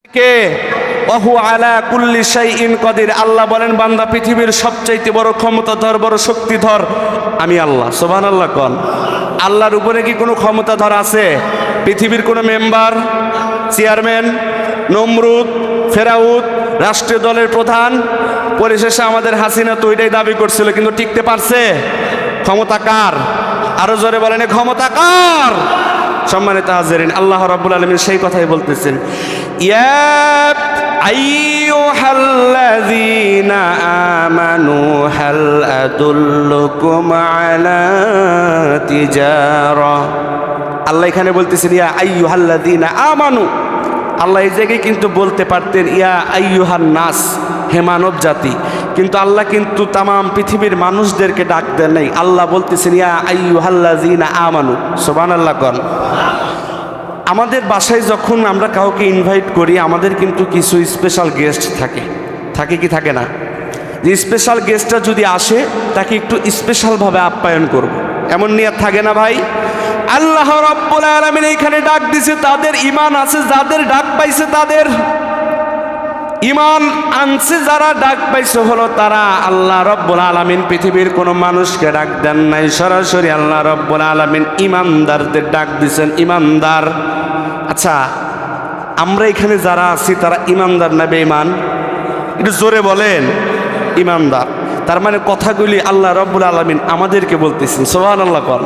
কে ওহু আলা কুল্লি শাইইন কদির। আল্লাহ বলেন, বান্দা পৃথিবীর সবচাইতে বড় ক্ষমতাধর, বড় শক্তিধর আমি আল্লাহ। সুবহানাল্লাহ কোন। আল্লাহর উপরে কি কোনো ক্ষমতাধর আছে? পৃথিবীর কোনো মেম্বার, চেয়ারম্যান, নমরুদ, ফেরাউদ, রাষ্ট্রীয় দলের প্রধান, পরিশেষে আমাদের হাসিনা তো এটাই দাবি করছিল, কিন্তু টিকতে পারছে? ক্ষমতা কার? আরো জোরে বলেন, ক্ষমতা কার? সম্মানিত হাজিরিন, আল্লাহ রাব্বুল আলামিন সেই কথাই বলতেছেন, ইয়া আইয়ুহাল্লাযীনা আমানু হাল আদুল্লুকুম আলা তিজারা। আল্লাহ এখানে বলতেছেন ইয়া আইয়ুহাল্লাযীনা আমানু। আল্লাহ এই জায়গায় কিন্তু বলতে পারতেন ইয়া আইয়ুহান নাস, হে মানব জাতি, কিন্তু আল্লাহ কিন্তু তামাম পৃথিবীর মানুষদেরকে ডাক দেন নাই। আল্লাহ বলতেছেন ইয়া আইয়ুহাল্লাযীনা আমানু। সুবহানাল্লাহ কোন। আমাদের বাসায় যখন আমরা কাউকে ইনভাইট করি, আমাদের কিন্তু কিছু স্পেশাল গেস্ট থাকে, থাকে কি থাকে না? যে স্পেশাল গেস্টটা যদি আসে, তাকে একটু স্পেশালভাবে আপ্যায়ন করব, এমন নিয়ত থাকে না ভাই? আল্লাহ রাব্বুল আলামিন এখানে ডাক দিছে তাদের ঈমান আছে, যাদের ডাক পাইছে, তাদের ঈমান আনছে, যারা ডাক পাইছে হলো তারা। আল্লাহ রাব্বুল আলামিন পৃথিবীর কোনো মানুষকে ডাক দেন নাই, সরাসরি আল্লাহ রাব্বুল আলামিন ঈমানদারদের ডাক দিছেন। ঈমানদার। আচ্ছা, আমরা এখানে যারা আছি তারা ঈমানদার না বেঈমান? একটু জোরে বলেন। ঈমানদার। তার মানে কথাগুলি আল্লাহ রাব্বুল আলামিন আমাদেরকে বলতেছেন। সুবহানাল্লাহ কোন।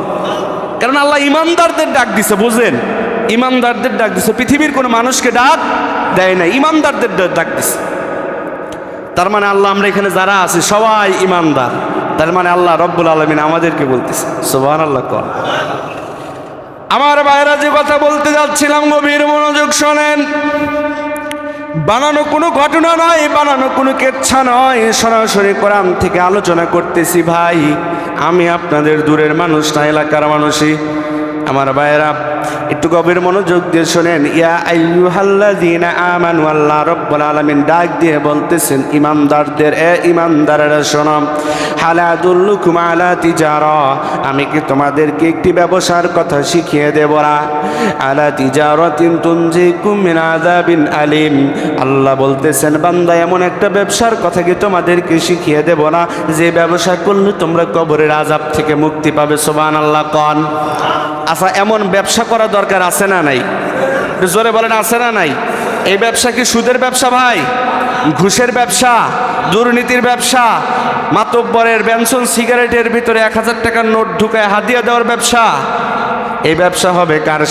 কারণ আল্লাহ ঈমানদারদের ডাক দিছে, বুঝেন? ঈমানদারদের ডাক দিছে, পৃথিবীর কোনো মানুষকে ডাক দেয় না, ঈমানদারদের ডাক দিছে। তার মানে আল্লাহ আমরা এখানে যারা আছি সবাই ঈমানদার। তার মানে আল্লাহ রাব্বুল আলামিন আমাদেরকে বলতেছে। সুবহানাল্লাহ কোন। আমার ভাইরা, যে কথা বলতে যাচ্ছিলাম গভীর মনোযোগ শোনেন। বানানো কোনো ঘটনা নয়, বানানো কোনো কেচ্ছা নয়, সরাসরি কোরআন থেকে আলোচনা করতেছি ভাই। আমি আপনাদের দূরের মানুষ না, এলাকার মানুষই। আমার ভাইরা একটু গভীর মনোযোগ দিয়ে শোনেন। ইয়া আইয়ুহাল্লাযীনা আমানু, আল্লাহ রাব্বুল আলামিন ডাক দিয়ে বলতেছেন ঈমানদারদের, এ ঈমানদারেরা শোনো, হাল আদুল্লুকুম আলা তিজারা, আমি কি তোমাদেরকে একটি ব্যবসার কথা শিখিয়ে দেব না? আলা তিজারাতিন তুনজিকুম মিন আযাবিন আলিম। আল্লাহ বলতেছেন, বান্দা এমন একটা ব্যবসার কথা কি তোমাদেরকে শিখিয়ে দেব না, যে ব্যবসা করলে তোমরা কবরের আযাব থেকে মুক্তি পাবে? সুবহানাল্লাহ কোন। আচ্ছা, এমন ব্যবসা করা দরকার আছে না নাই? জোরে বলেন, আছে না নাই? এই ব্যবসা কি সুদের ব্যবসা ভাই? ঘুষের ব্যবসা? দুর্নীতির ব্যবসা? মাতব্বরের বেনসন সিগারেটের ভিতরে 1000 টাকার নোট ঢুকায় হাদিয়া দেওয়ার ব্যবসা? এই ব্যবসা হবে কার?